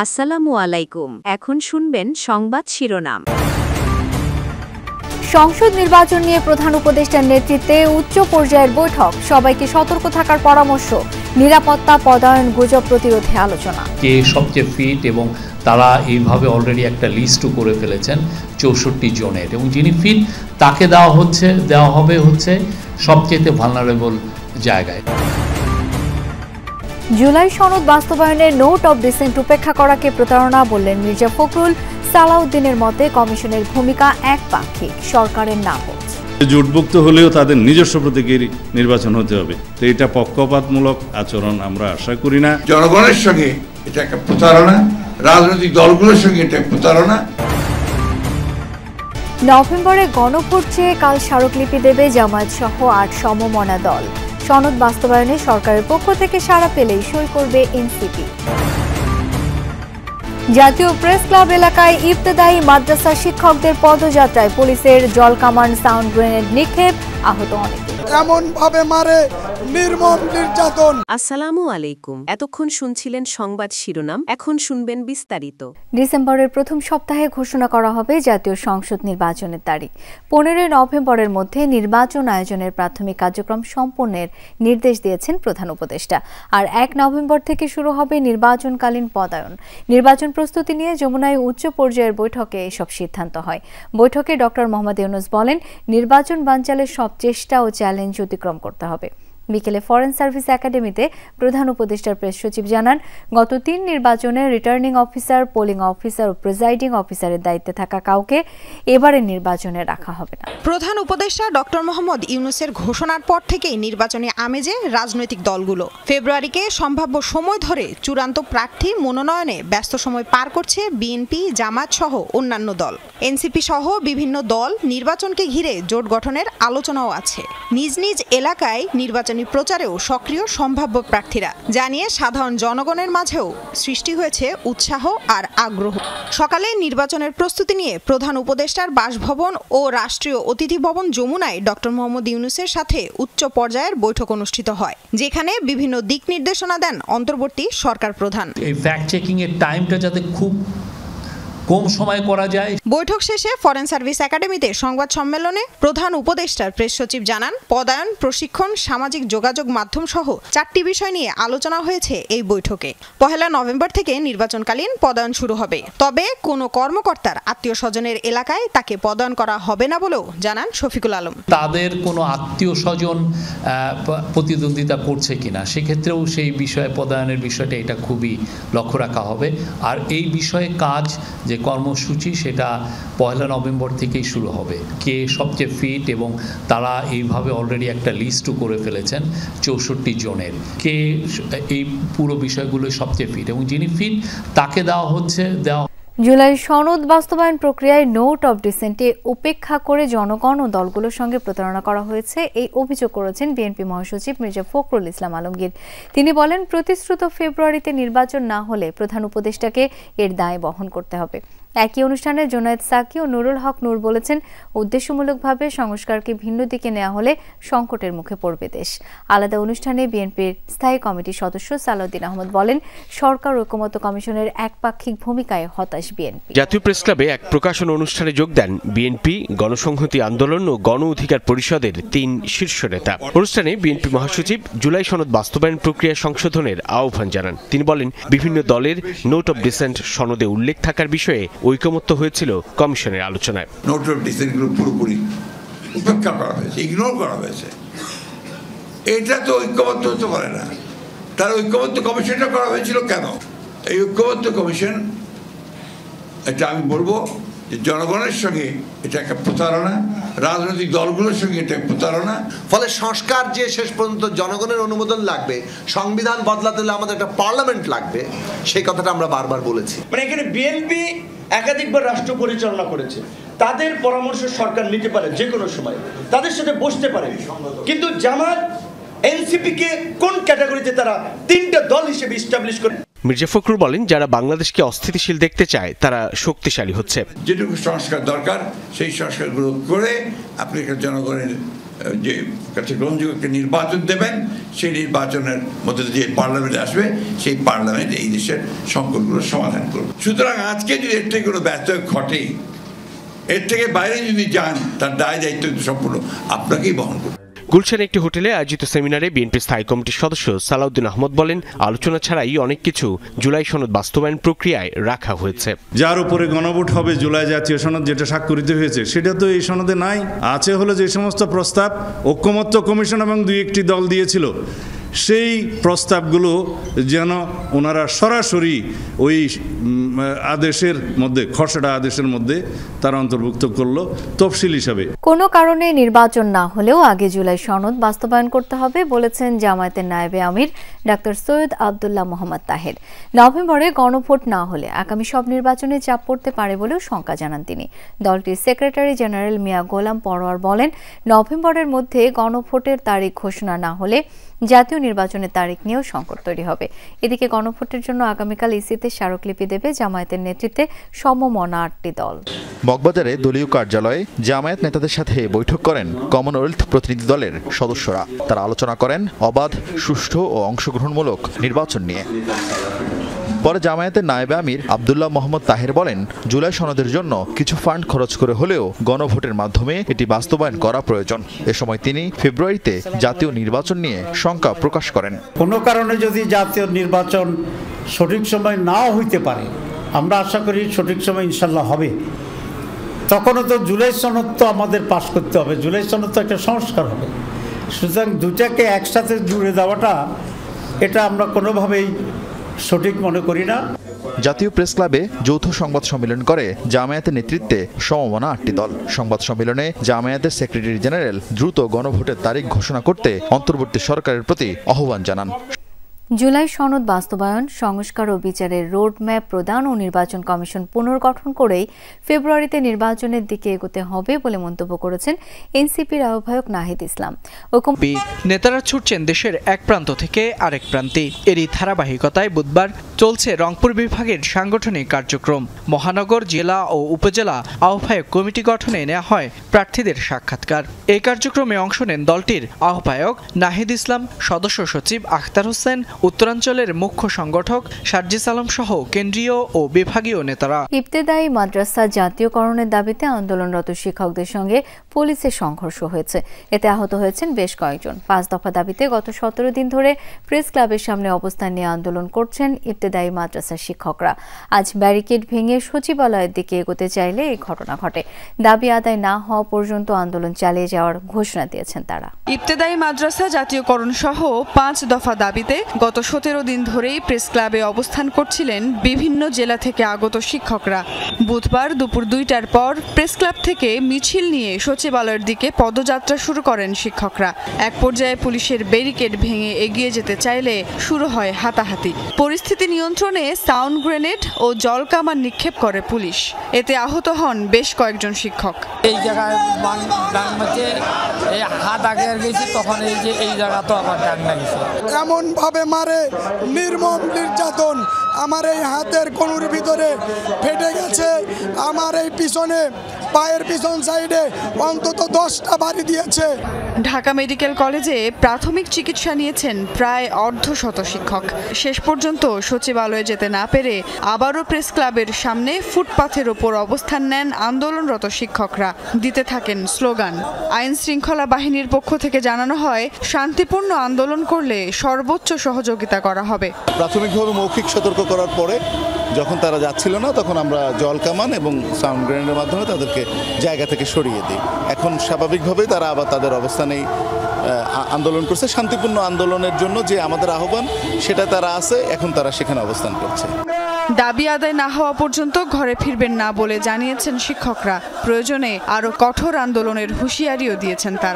আসসালামু আলাইকুম। এখন শুনবেন সংবাদ শিরোনাম। সংসদ নির্বাচন নিয়ে প্রধান উপদেষ্টার নেতৃত্বে উচ্চ পর্যায়ের বৈঠক, সবাইকে সতর্ক থাকার পরামর্শ, নিরাপত্তা, পদায়ন, গুজব প্রতিরোধে আলোচনা। কে সবচেয়ে ফিট এবং তারা এইভাবে অলরেডি একটা লিস্টও করে ফেলেছেন 64 জনের, এবং যিনি ফিট তাকে দেওয়া হবে সবচেয়ে ভালনারেবল জায়গায়। জুলাই সনদ বাস্তবায়নের নোট অব ডিসেন্ট উপেক্ষা করাকে প্রতারণা বললেন মির্জা ফখরুল। সালাউদ্দিনের মতে কমিশনের ভূমিকা একপাক্ষিক, সরকারের নাকচ। জোটভুক্ত হলেও তাদের নিজস্ব প্রতীকের নির্বাচন হতে হবে, তো এটা পক্ষপাতমূলক আচরণ আমরা আশা করি না। জনগণের সঙ্গে এটা একটা প্রতারণা, রাজনৈতিক দলগুলোর সঙ্গে এটা প্রতারণা। নভেম্বরে গণভোট চেয়ে কাল স্মারকলিপি দেবে জামায়াত সহ 8 সমমনা দল। সনদ বাস্তবায়নে সরকারের পক্ষ থেকে সাড়া পেলেই সই করবে এনসিপি। জাতীয় প্রেস ক্লাব এলাকায় ইবতেদায়ী মাদ্রাসা শিক্ষকদের পদযাত্রায় পুলিশের জলকামান, সাউন্ড গ্রেনেড নিক্ষেপ, আহত অনেকে। এমন ভাবে মারে, নির্মম নির্যাতন। আসসালামু আলাইকুম। এতক্ষণ শুনছিলেন সংবাদ শিরোনাম, এখন শুনবেন বিস্তারিত। ডিসেম্বরের প্রথম সপ্তাহে ঘোষণা করা হবে জাতীয় সংসদ নির্বাচনের তারিখ। 15 নভেম্বরের মধ্যে নির্বাচন আয়োজনের প্রাথমিক কার্যক্রম সম্পন্নের নির্দেশ দিয়েছেন প্রধান উপদেষ্টা। আর 1 নভেম্বর থেকে শুরু হবে নির্বাচনকালীন পদায়ন। নির্বাচন প্রস্তুতি নিয়ে যমুনায় উচ্চ পর্যায়ের বৈঠকে এসব সিদ্ধান্ত হয়। বৈঠকে ডক্টর মোহাম্মদ ইউনূস বলেন, নির্বাচন বানচালের সব চেষ্টা ও চ্যালেঞ্জ অতিক্রম করতে হবে। বিকেলে ফরেন সার্ভিস একাডেমিতে প্রধান উপদেষ্টার প্রেস সচিব জানান, গত 3 নির্বাচনে রিটার্নিং অফিসার, পোলিং অফিসার ও প্রিজাইডিং অফিসারের দায়িত্বে থাকা কাউকে এবারের নির্বাচনে রাখা হবে না। প্রধান উপদেষ্টা ডক্টর মোহাম্মদ ইউনূসের ঘোষণার পর থেকেই নির্বাচনী আমেজে রাজনৈতিক দলগুলো। ফেব্রুয়ারিকে সম্ভাব্য সময় ধরে চূড়ান্ত প্রার্থী মনোনয়নে ব্যস্ত সময় পার করছে বিএনপি, জামায়াত সহ অন্যান্য দল। এনসিপি সহ বিভিন্ন দল নির্বাচনকে ঘিরে জোট গঠনের আলোচনাও আছে। নিজ নিজ এলাকায় নির্বাচন প্রচারেও সক্রিয় সম্ভাব্য প্রার্থীরা, জানিয়ে সাধারণ জনগণের মাঝেও সৃষ্টি হয়েছে উৎসাহ আর আগ্রহ। সকালে নির্বাচনের প্রস্তুতি নিয়ে প্রধান উপদেষ্টার বাসভবন ও রাষ্ট্রীয় অতিথি ভবন যমুনায় ডক্টর মোহাম্মদ ইউনূসের সাথে উচ্চ পর্যায়ের বৈঠক অনুষ্ঠিত হয়, যেখানে বিভিন্ন দিক নির্দেশনা দেন অন্তর্বর্তী সরকার প্রধান। এই ফ্যাক্ট চেকিং এর টাইমটা যাতে খুব কম সময় করা যায়। বৈঠক শেষে ফরেন সার্ভিস একাডেমিতে সংবাদ সম্মেলনে প্রধান উপদেষ্টার প্রেস সচিব জানান, পদায়ন, প্রশিক্ষণ, সামাজিক যোগাযোগ মাধ্যম সহ 4টি বিষয় নিয়ে আলোচনা হয়েছে এই বৈঠকে। 1 নভেম্বর থেকে নির্বাচনকালীন পদায়ন শুরু হবে, তবে কোনো কর্মকর্তার আত্মীয় স্বজনের এলাকায় তাকে পদায়ন করা হবে না বলেও জানান শফিকুল আলম। তাদের কোনো আত্মীয় স্বজন প্রতিদ্বন্দ্বিতা করছে কিনা, সেক্ষেত্রেও সেই বিষয়ে পদায়নের বিষয়টা এটা খুবই লক্ষ্য রাখা হবে। আর এই বিষয়ে কাজ যে কর্মসূচি সেটা 1 নভেম্বর থেকেই শুরু হবে। কে সবচেয়ে ফিট এবং তারা এইভাবে অলরেডি একটা লিস্টও করে ফেলেছেন 64 জনের, কে এই পুরো বিষয়গুলো সবচেয়ে ফিট এবং যিনি ফিট তাকে দেওয়া। জুলাই সনদ বাস্তবায়ন প্রক্রিয়ায় নোট অব ডিসেন্টে উপেক্ষা করে জনগণ ও দলগুলোর সঙ্গে প্রতারণা করা হয়েছে, এই অভিযোগ করেছেন বিএনপি মহাসচিব মির্জা ফখরুল ইসলাম আলমগীর। তিনি বলেন, প্রতিশ্রুত ফেব্রুয়ারিতে নির্বাচন না হলে প্রধান উপদেষ্টাকে এর দায় বহন করতে হবে। একই অনুষ্ঠানে জুনায়েদ সাকি ও নুরুল হক নূর বলেছেন, উদ্দেশ্যমূলকভাবে সংস্কারকে ভিন্ন দিকে নেওয়া হলে সংকটের মুখে পড়বে দেশ। আলাদা অনুষ্ঠানে বিএনপির স্থায়ী কমিটির সদস্য সালাউদ্দিন আহমদ বলেন, সরকার ঐকমত্য কমিশনের একপাক্ষিক ভূমিকায় হতাশ বিএনপি। জাতীয় প্রেস ক্লাবে এক প্রকাশন অনুষ্ঠানে যোগ দেন বিএনপি, গণসংহতি আন্দোলন ও গণ অধিকার পরিষদের 3 শীর্ষ নেতা। অনুষ্ঠানে বিএনপি মহাসচিব জুলাই সনদ বাস্তবায়ন প্রক্রিয়া সংশোধনের আহ্বান জানান। তিনি বলেন, বিভিন্ন দলের নোট অব ডিসেন্ট সনদে উল্লেখ থাকার বিষয়ে ঐকমত্য হয়েছিল কমিশনের আলোচনায়। নোট অফ ডিসেন্টগুলো পুরোপুরি উপেক্ষা করা হয়েছে, ইগনোর করা হয়েছে। এটা তো ঐক্যবদ্ধ হতে পারে না। তার ঐক্যবদ্ধ কমিশনটা করা হয়েছিল কেন? এই ঐক্যবদ্ধ কমিশন, এটা আমি বলবো যে জনগণের সঙ্গে এটা একটা প্রতারণা, রাজনৈতিক দলগুলোর সঙ্গে এটা প্রতারণা। ফলে সংস্কার যে শেষ পর্যন্ত জনগণের অনুমোদন লাগবে, সংবিধান বদলাতে হলে আমাদের একটা পার্লামেন্ট লাগবে, সেই কথাটা আমরা বারবার বলেছি। মানে এখানে বিএনপি একাধিকবার রাষ্ট্র পরিচালনা করেছে, তাদের পরামর্শ সরকার নিতে পারে যে কোনো সময়, তাদের সাথে বসতে পারে। কিন্তু জামাত এনসিপি কে কোন ক্যাটাগরিতে তারা তিনটা দল হিসেবে এস্টাবলিশ করে? মির্জা ফখরুল বলেন, যারা বাংলাদেশকে অস্থিতিশীল দেখতে চায় তারা শক্তিশালী হচ্ছে। যেটুকু সংস্কার দরকার সেই সংস্কারগুলো করে আপনি জনগণের যে কাছে গ্রহণযোগ্য নির্বাচন দেবেন, সেই নির্বাচনের মধ্যে যে পার্লামেন্টে আসবে সেই পার্লামেন্ট এই দেশের সংকটগুলো সমাধান করবে। সুতরাং আজকে যদি এর থেকে কোনো ব্যত্যয় ঘটে, এর থেকে বাইরে যদি যান, তার দায় দায়িত্ব সম্পূর্ণ আপনাকেই বহন করবে। গুলশানে একটি হোটেলে আয়োজিত সেমিনারে বিএনপি স্থায়ী কমিটির সদস্য সালাউদ্দিন আহমদ বলেন, আলোচনা ছাড়াই অনেক কিছু জুলাই সনদ বাস্তবায়ন প্রক্রিয়ায় রাখা হয়েছে। যার উপরে গণভোট হবে জুলাই জাতীয় সনদ যেটা স্বাক্ষরিত হয়েছে, সেটা তো এই সনদে নাই। আছে হলো যে সমস্ত প্রস্তাব ঐকমত্য কমিশন এবং 2-1টি দল দিয়েছিল, সেই প্রস্তাবগুলো যেন ওনারা সরাসরি ওই আদেশের মধ্যে, খসড়া আদেশের মধ্যে তারা অন্তর্ভুক্ত করলো তফসিল হিসাবে। কোনো কারণে নির্বাচন না হলেও আগে জুলাই সনদ বাস্তবায়ন করতে হবে বলেছেন জামায়াতের নায়েবে আমির ডাক্তার সৈয়দ আব্দুল্লাহ মোহাম্মদ তাহের। নভেম্বরে গণভোট না হলে আগামী সব নির্বাচনে চাপ পড়তে পারে বলেও শঙ্কা জানান তিনি। দলটির সেক্রেটারি জেনারেল মিয়া গোলাম পরোয়ার বলেন, নভেম্বরের মধ্যে গণভোটের তারিখ ঘোষণা না হলে জাতীয় নির্বাচনের তারিখ নিয়েও সংকট তৈরি হবে। এদিকে গণভোটের জন্য আগামীকাল ইসিতে স্মারকলিপি দেবে জামায়াতের নেতৃত্বে সমমনা 8টি দল। মগবাজারে দলীয় কার্যালয়ে জামায়াত নেতাদের সাথে বৈঠক করেন কমনওয়েলথ প্রতিনিধি দলের সদস্যরা। তারা আলোচনা করেন অবাধ, সুষ্ঠু ও অংশগ্রহণমূলক নির্বাচন নিয়ে। পরে জামায়াতের নায়েবে আমির আব্দুল্লাহ মোহাম্মদ তাহের বলেন, জুলাই সনদের জন্য কিছু ফান্ড খরচ করে হলেও গণভোটের মাধ্যমে এটি বাস্তবায়ন করা প্রয়োজন। এ সময় তিনি ফেব্রুয়ারিতে জাতীয় নির্বাচন নিয়ে শঙ্কা প্রকাশ করেন। কোনো কারণে যদি জাতীয় নির্বাচন সঠিক সময় নাও হইতে পারে, আমরা আশা করি সঠিক সময় ইনশাল্লাহ হবে, তখনও তো জুলাই সনদ তো আমাদের পাশ করতে হবে। জুলাই সনদ তো একটা সংস্কার হবে। সুতরাং দুটাকে একসাথে জুড়ে দেওয়াটা, এটা আমরা কোনোভাবেই সঠিক মনে করি না। জাতীয় প্রেস ক্লাবে যৌথ সংবাদ সম্মেলন করে জামায়াতের নেতৃত্বে সমমনা 8টি দল। সংবাদ সম্মেলনে জামায়াতের সেক্রেটারি জেনারেল দ্রুত গণভোটের তারিখ ঘোষণা করতে অন্তর্বর্তী সরকারের প্রতি আহ্বান জানান। জুলাই সনদ বাস্তবায়ন, সংস্কার ও বিচারের রোডম্যাপ প্রদান ও নির্বাচন কমিশন পুনর্গঠন করেই ফেব্রুয়ারিতে নির্বাচনের দিকে এগোতে হবে বলে মন্তব্য করেছেন এনসিপির আহ্বায়ক নাহিদ ইসলাম। নেতারা ছুটছেন দেশের এক প্রান্ত থেকে আরেক প্রান্তে। এরই ধারাবাহিকতায় বুধবার চলছে রংপুর বিভাগের সাংগঠনিক কার্যক্রম। মহানগর, জেলা ও উপজেলা আহ্বায়ক কমিটি গঠনে নেওয়া হয় প্রার্থীদের সাক্ষাৎকার। এই কার্যক্রমে অংশ নেন দলটির আহ্বায়ক নাহিদ ইসলাম, সদস্য সচিব আখতার হোসেন, উত্তরাঞ্চলের মুখ্য সংগঠক সার্জিস আলম সহ কেন্দ্রীয় ও বিভাগীয় নেতারা। ইবতেদায়ী মাদ্রাসা জাতীয়করণের দাবিতে আন্দোলনরত শিক্ষকদের সঙ্গে পুলিশের সংঘর্ষ হয়েছে। এতে আহত হয়েছেন বেশ কয়েকজন। 5 দফা দাবিতে গত 17 দিন ধরে প্রেস ক্লাবের সামনে অবস্থান নিয়ে আন্দোলন করছেন ইবতেদায়ী মাদ্রাসার শিক্ষকরা। আজ ব্যারিকেড ভেঙে সচিবালয়ের দিকে এগোতে চাইলে এই ঘটনা ঘটে। দাবি আদায় না হওয়া পর্যন্ত আন্দোলন চালিয়ে যাওয়ার ঘোষণা দিয়েছেন তারা। ইবতেদায়ী মাদ্রাসা জাতীয়করণ সহ 5 দফা দাবিতে গত 17 দিন ধরেই প্রেস ক্লাবে অবস্থান করছিলেন বিভিন্ন জেলা থেকে আগত শিক্ষকরা। বুধবার দুপুর 2টার পর প্রেস ক্লাব থেকে মিছিল নিয়ে সচিবালয়ের দিকে পদযাত্রা শুরু করেন শিক্ষকরা। এক পর্যায়ে পুলিশের ব্যারিকেড ভেঙে এগিয়ে যেতে চাইলে শুরু হয় হাতাহাতি। পরিস্থিতি নিয়ন্ত্রণে সাউন্ড গ্রেনেড ও জলকামান নিক্ষেপ করে পুলিশ। এতে আহত হন বেশ কয়েকজন শিক্ষক। এই জায়গায় হাত আগে গেছি, তখন এই জায়গা তো আবার ডাক লাগিয়েছে। এমন ভাবে মারে, নির্মম নির্যাতন। আমার এই হাতের কনুর ভিতরে ফেটে গেছে। আমার এই পিছনে, পায়ের পিছন সাইডে অন্তত 10টা বাড়ি দিয়েছে। ঢাকা মেডিকেল কলেজে প্রাথমিক চিকিৎসা নিয়েছেন প্রায় অর্ধশত শিক্ষক। শেষ পর্যন্ত সচিবালয়ে যেতে না পেরে আবারও প্রেস ক্লাবের সামনে ফুটপাথের ওপর অবস্থান নেন আন্দোলনরত শিক্ষকরা। দিতে থাকেন স্লোগান। আইন শৃঙ্খলা বাহিনীর পক্ষ থেকে জানানো হয়, শান্তিপূর্ণ আন্দোলন করলে সর্বোচ্চ সহযোগিতা করা হবে। প্রাথমিকভাবে মৌখিক সতর্ক করার পরে যখন তারা যাচ্ছিল না, তখন আমরা জল কামান এবং সাউন্ড গ্রেনেডের মাধ্যমে তাদেরকে জায়গা থেকে সরিয়ে দিই। এখন স্বাভাবিকভাবেই তারা আবার তাদের অবস্থানেই আন্দোলন করছে। শান্তিপূর্ণ আন্দোলনের জন্য যে আমাদের আহ্বান, সেটা তারা আছে, এখন তারা সেখানে অবস্থান করছে। দাবি আদায় না হওয়া পর্যন্ত ঘরে ফিরবেন না বলে জানিয়েছেন শিক্ষকরা। প্রয়োজনে আরও কঠোর আন্দোলনের হুঁশিয়ারিও দিয়েছেন তারা।